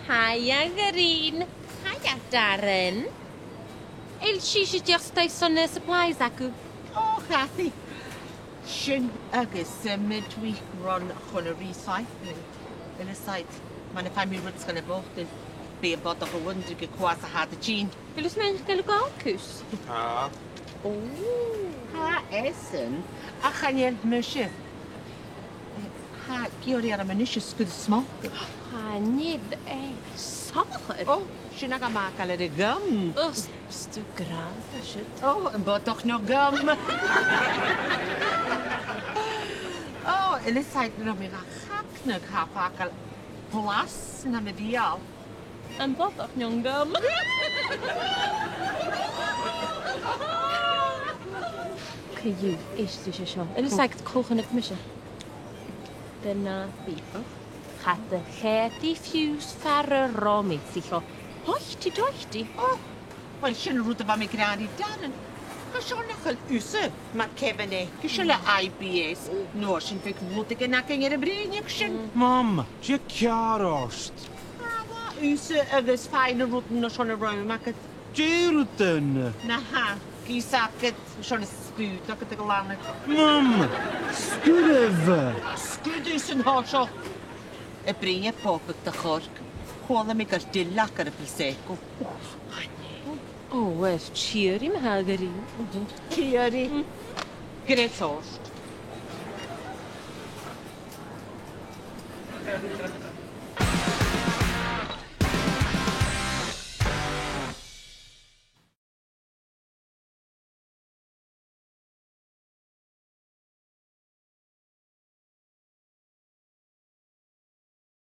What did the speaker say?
Hiya, Doreen. Hiya, Darren. She should just stay on the supplies, acu. Oh, Cathy. Sin agus symud week run chun a recycling. In a site, man if I'm roots gonna both be a bod of a wonder get quite a had a gene. Will you smell the gaoil? Ah. Oh. Ha essen. A chan je musje. Ha giori ar a manisius good smoke. Ha nid socher. Oh, sin ag a mac al y gum. Oh, stu graag, shit. Oh, en bod toch nog gum. Oh, in is site na mi ga chacnag ha pacal plas na mi dial. En bod ook young gum. You is dus zo. En is like kochen het missen. Daarna people. Gaat de gertie fuse fheàrr romit zich op. Hochti. Oh, wel sin route van mi gradi Darren. Gysio nachel ùire, maar Kevin e. Gysio le IBS. No, sin fick route genacking er y brynig sin. Mam, je kjarost. Ùire agus fein route no sin y roi mac. Jeruten. Na ha, gysaket sin y spŵt ac ydy glanag. Mam, sgrìobhadh. Sgwydus yn hosio. Y brynig popeth dy chorg. Chwala mi gael dillac ar y pilseco. Oh, where's cheery, my Doreen? Cheery. Gret tost.